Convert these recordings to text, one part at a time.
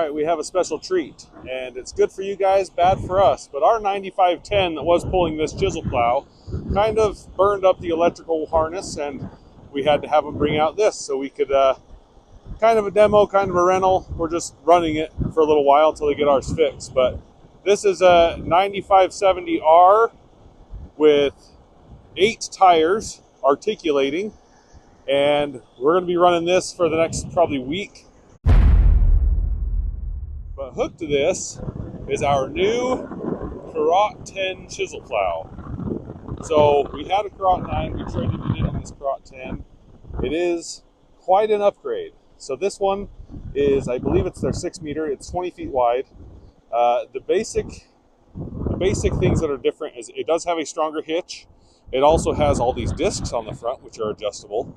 right, we have a special treat, and it's good for you guys, bad for us. But our 9510 that was pulling this chisel plow kind of burned up the electrical harness, and we had to have them bring out this so we could, kind of a demo, kind of a rental. We're just running it for a little while until they get ours fixed. But this is a 9570R with 8 tires articulating, and we're going to be running this for the next probably week. But hooked to this is our new Karat 10 chisel plow. So we had a Karat 9, we traded it in on this Karat 10. It is quite an upgrade. So this one is, I believe it's their 6 meter, it's 20 feet wide. The basic things that are different is it does have a stronger hitch. It also has all these discs on the front, which are adjustable.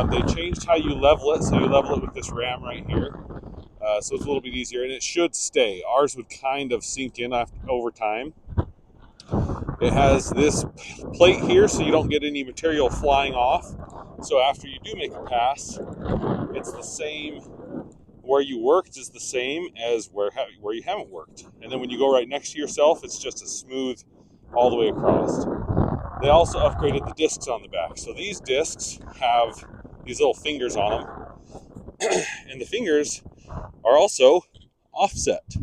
They changed how you level it, so you level it with this ram right here. So it's a little bit easier, and it should stay. Ours would kind of sink in over time. It has this plate here so you don't get any material flying off. So after you do make a pass, it's the same. Where you worked is the same as where you haven't worked. And then when you go right next to yourself, it's just as smooth all the way across. They also upgraded the discs on the back. So these discs have these little fingers on them. And the fingers are also offset.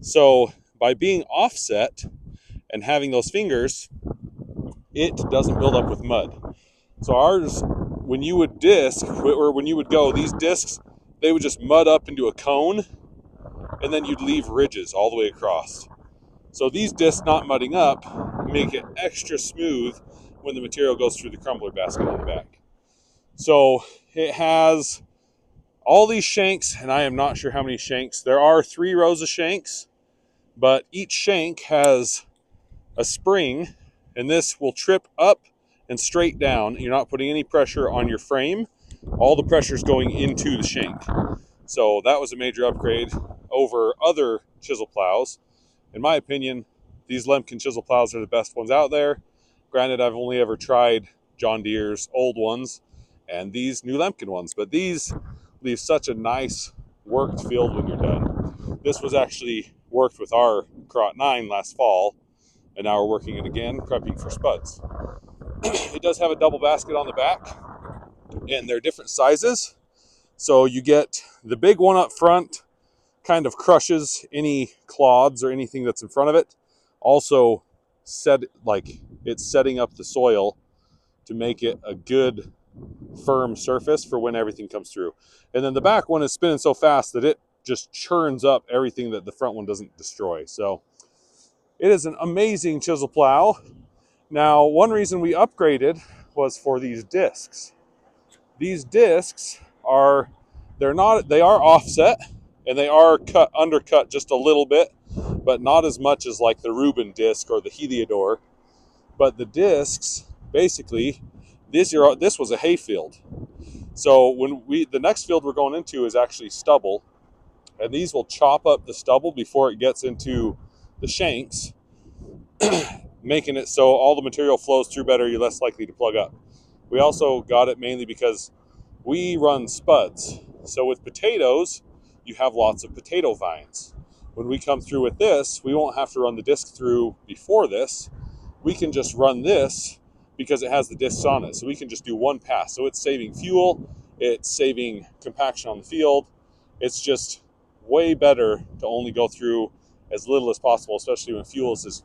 So by being offset and having those fingers, it doesn't build up with mud. So ours, when you would disc, or when you would go, these discs, they would just mud up into a cone, and then you'd leave ridges all the way across. So these discs not mudding up make it extra smooth when the material goes through the crumbler basket on the back. So it has all these shanks, and I am not sure how many shanks. There are 3 rows of shanks, but each shank has a spring, and this will trip up and straight down. You're not putting any pressure on your frame. All the pressure is going into the shank. So that was a major upgrade over other chisel plows. In my opinion, these Lemken chisel plows are the best ones out there. Granted, I've only ever tried John Deere's old ones and these new Lemken ones, but these leave such a nice worked field when you're done. This was actually worked with our Karat 9 last fall, and now we're working it again, prepping for spuds. It does have a double basket on the back, and they're different sizes. So you get the big one up front, kind of crushes any clods or anything that's in front of it. Also, it's setting up the soil to make it a good firm surface for when everything comes through. And then the back one is spinning so fast that it just churns up everything that the front one doesn't destroy. So it is an amazing chisel plow. Now, one reason we upgraded was for these discs. These discs they are offset, and they are undercut just a little bit, but not as much as like the Reuben disc or the Heliodor. But the discs, basically, this was a hay field. So the next field we're going into is actually stubble, and these will chop up the stubble before it gets into the shanks, making it so all the material flows through better. You're less likely to plug up. We also got it mainly because we run spuds. So with potatoes, you have lots of potato vines. When we come through with this, we won't have to run the disc through before this. We can just run this because it has the discs on it. So we can just do one pass. So it's saving fuel, it's saving compaction on the field. It's just way better to only go through as little as possible, especially when fuel is as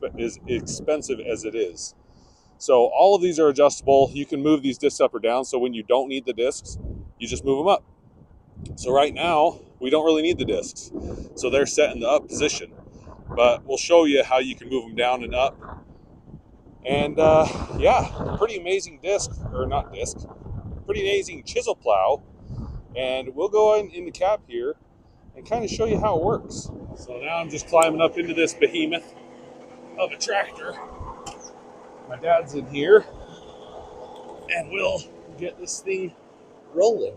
expensive as it is. So all of these are adjustable. You can move these discs up or down. So when you don't need the discs, you just move them up. So right now, we don't really need the discs. So they're set in the up position. But we'll show you how you can move them down and up. And pretty amazing pretty amazing chisel plow. And we'll go in the cab here and kind of show you how it works. So now I'm just climbing up into this behemoth of a tractor. My dad's in here, and we'll get this thing rolling.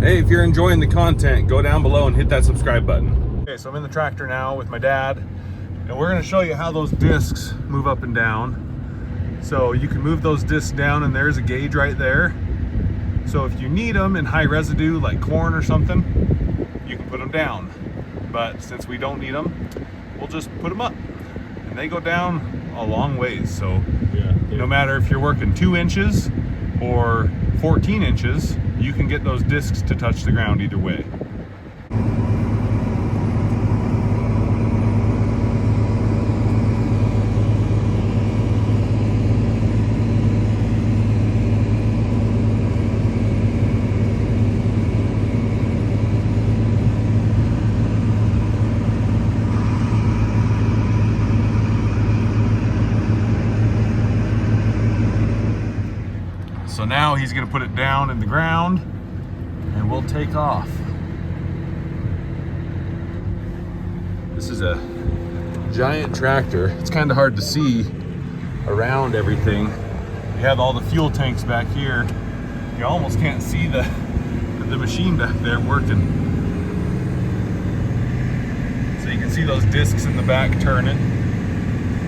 Hey, if you're enjoying the content, go down below and hit that subscribe button. Okay, so I'm in the tractor now with my dad, and we're going to show you how those discs move up and down. So you can move those discs down, and there's a gauge right there. So if you need them in high residue like corn or something, you can put them down. But since we don't need them, we'll just put them up. And they go down a long ways. So no matter if you're working 2 inches or 14 inches, you can get those discs to touch the ground either way. So now he's going to put it down in the ground and we'll take off. This is a giant tractor. It's kind of hard to see around everything. We have all the fuel tanks back here. You almost can't see the machine back there working. So you can see those discs in the back turning.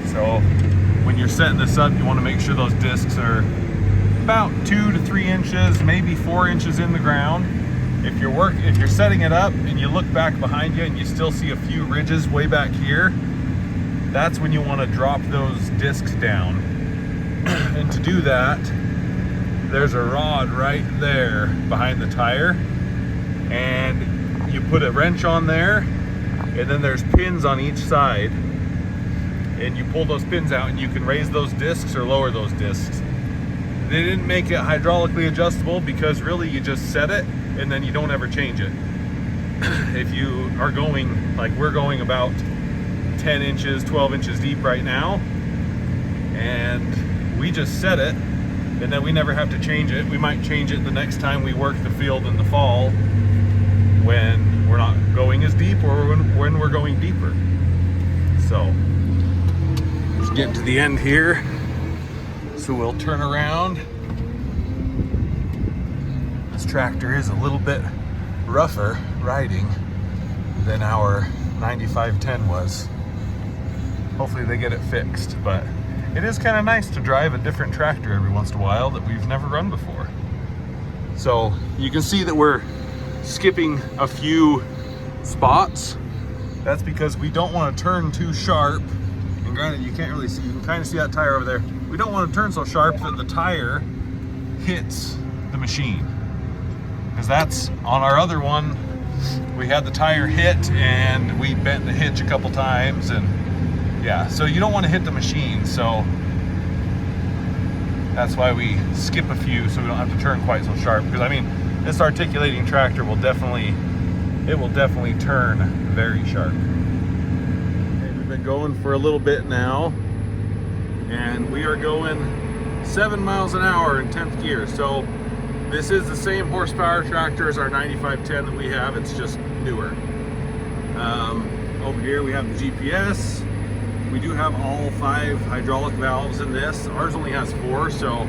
So when you're setting this up, you want to make sure those discs are about 2 to 3 inches, maybe 4 inches in the ground. If you're setting it up and you look back behind you and you still see a few ridges way back here, that's when you want to drop those discs down. And to do that, there's a rod right there behind the tire, and you put a wrench on there, and then there's pins on each side, and you pull those pins out and you can raise those discs or lower those discs. They didn't make it hydraulically adjustable because really you just set it and then you don't ever change it. If you are going, like we're going about 10 inches, 12 inches deep right now, and we just set it and then we never have to change it. We might change it the next time we work the field in the fall when we're not going as deep or when we're going deeper. So, just getting to the end here. So we'll turn around. This tractor is a little bit rougher riding than our 9510 was. Hopefully they get it fixed, but it is kind of nice to drive a different tractor every once in a while that we've never run before. So you can see that we're skipping a few spots. That's because we don't want to turn too sharp. And granted, you can't really see, you can kind of see that tire over there. We don't want to turn so sharp that the tire hits the machine. Because that's, on our other one, we had the tire hit and we bent the hitch a couple times, and yeah, so you don't want to hit the machine, so that's why we skip a few so we don't have to turn quite so sharp. Because I mean, this articulating tractor will definitely turn very sharp. We've been going for a little bit now, and we are going 7 miles an hour in 10th gear. So this is the same horsepower tractor as our 9510 that we have, it's just newer. Over here we have the GPS. We do have all 5 hydraulic valves in this. Ours only has 4, so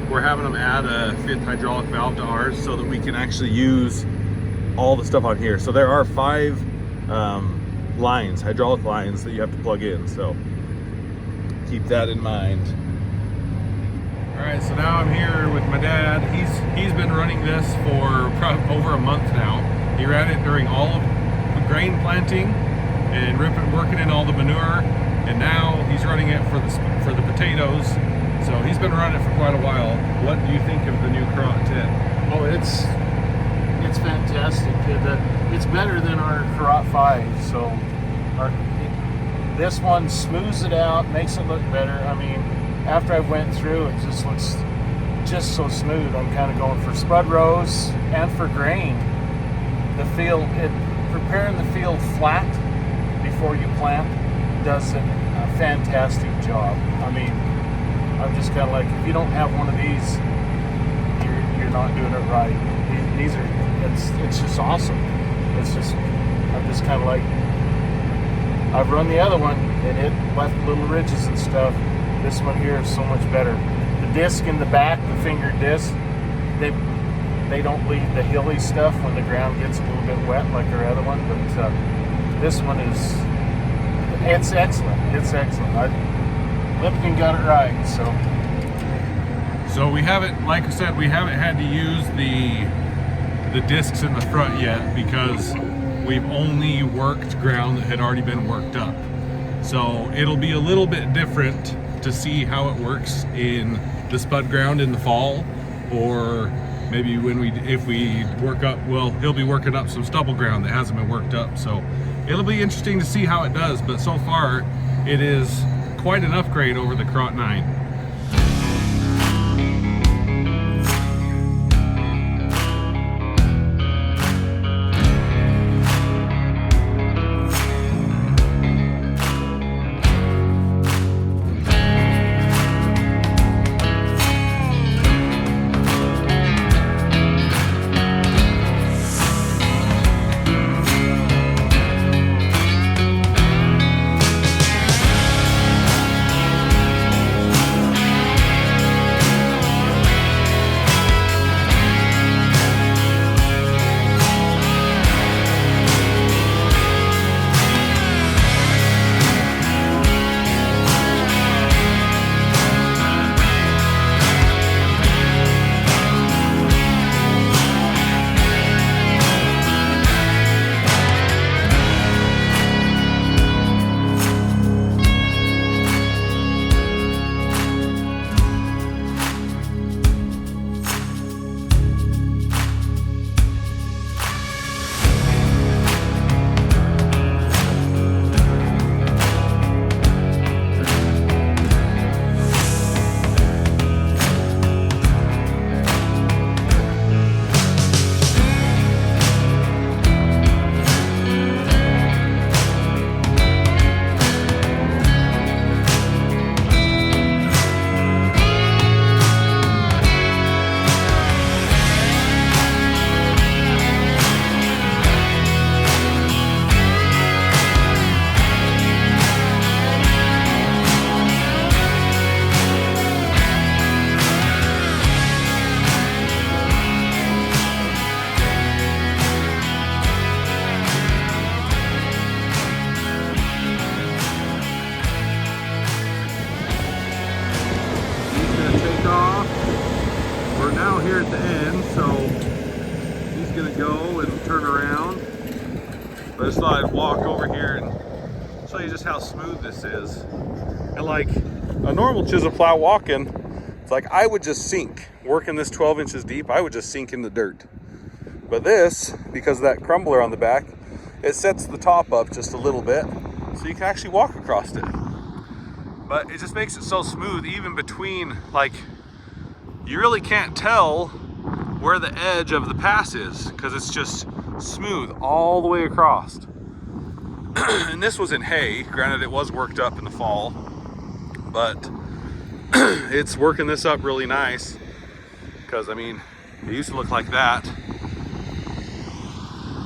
we're having them add a 5th hydraulic valve to ours so that we can actually use all the stuff on here. So there are 5 lines, hydraulic lines that you have to plug in, so keep that in mind. All right, so now I'm here with my dad. He's been running this for probably over a month now. He ran it during all of the grain planting and working in all the manure, and now he's running it for the potatoes. So he's been running it for quite a while. What do you think of the new Karat 10? Oh, it's fantastic. It's better than our Karat 5. So this one smooths it out, makes it look better. I mean, after I went through, it just looks just so smooth. I'm kind of going for spud rows and for grain. The field, preparing the field flat before you plant does a fantastic job. I mean, I'm just kind of like, if you don't have one of these, you're not doing it right. These are, it's just awesome. It's just, I'm just kind of like, I've run the other one and it left little ridges and stuff. This one here is so much better. The disc in the back, the finger disc, they don't leave the hilly stuff when the ground gets a little bit wet like our other one, but this one is, it's excellent. It's excellent. Lemken got it right. So we haven't, like I said, we haven't had to use the discs in the front yet because we've only worked ground that had already been worked up. So it'll be a little bit different to see how it works in the spud ground in the fall, or maybe if we work up, well, he'll be working up some stubble ground that hasn't been worked up. So it'll be interesting to see how it does, but so far it is quite an upgrade over the Karat 9. Here at the end, so he's gonna go and turn around. But I just thought I'd walk over here and show you just how smooth this is. And like a normal chisel plow walking, it's like I would just sink. Working this 12 inches deep, I would just sink in the dirt. But this, because of that crumbler on the back, it sets the top up just a little bit, so you can actually walk across it. But it just makes it so smooth, even between, like, you really can't tell where the edge of the pass is because it's just smooth all the way across. And this was in hay. Granted, it was worked up in the fall, but it's working this up really nice because, I mean, it used to look like that.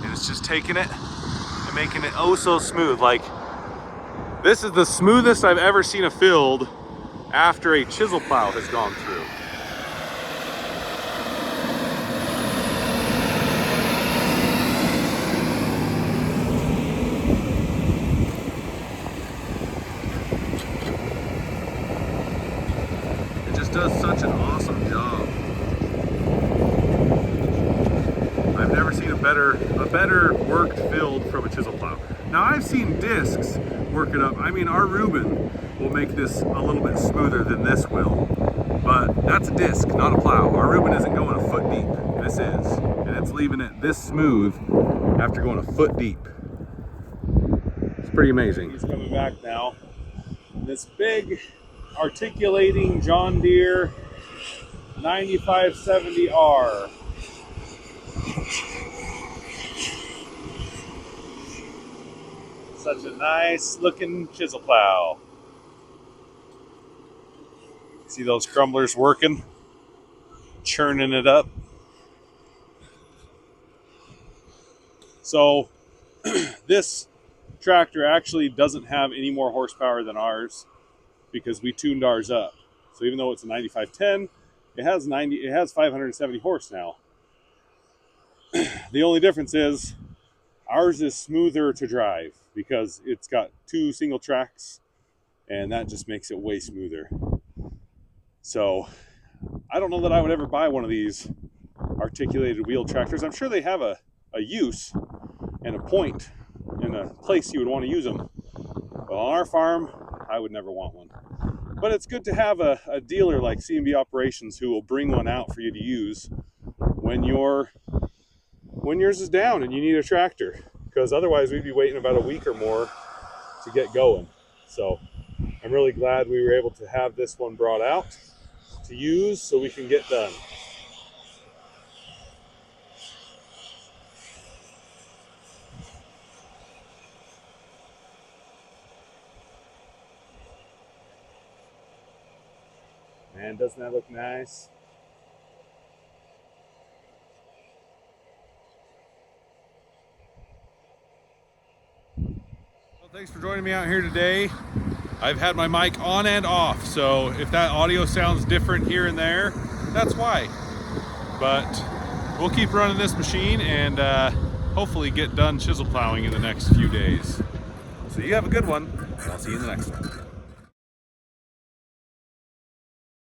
And it's just taking it and making it oh so smooth. Like, this is the smoothest I've ever seen a field after a chisel plow has gone through. Does such an awesome job. I've never seen a better worked field from a chisel plow. Now I've seen discs work it up. I mean, our Reuben will make this a little bit smoother than this will, but that's a disc, not a plow. Our Reuben isn't going a foot deep. This is, and it's leaving it this smooth after going a foot deep. It's pretty amazing. He's coming back now. This big articulating John Deere 9570R. Such a nice looking chisel plow. See those crumblers working, churning it up. So this tractor actually doesn't have any more horsepower than ours, because we tuned ours up. So even though it's a 9510, it has 570 horse now. The only difference is ours is smoother to drive because it's got 2 single tracks, and that just makes it way smoother. So I don't know that I would ever buy one of these articulated wheel tractors. I'm sure they have a use and a point and a place you would want to use them. But on our farm, I would never want one. But it's good to have a dealer like C&B Operations who will bring one out for you to use when yours is down and you need a tractor, because otherwise we'd be waiting about a week or more to get going. So I'm really glad we were able to have this one brought out to use so we can get done. Man, doesn't that look nice? Well, thanks for joining me out here today. I've had my mic on and off, so if that audio sounds different here and there, that's why. But we'll keep running this machine and hopefully get done chisel plowing in the next few days. So you have a good one, and I'll see you in the next one.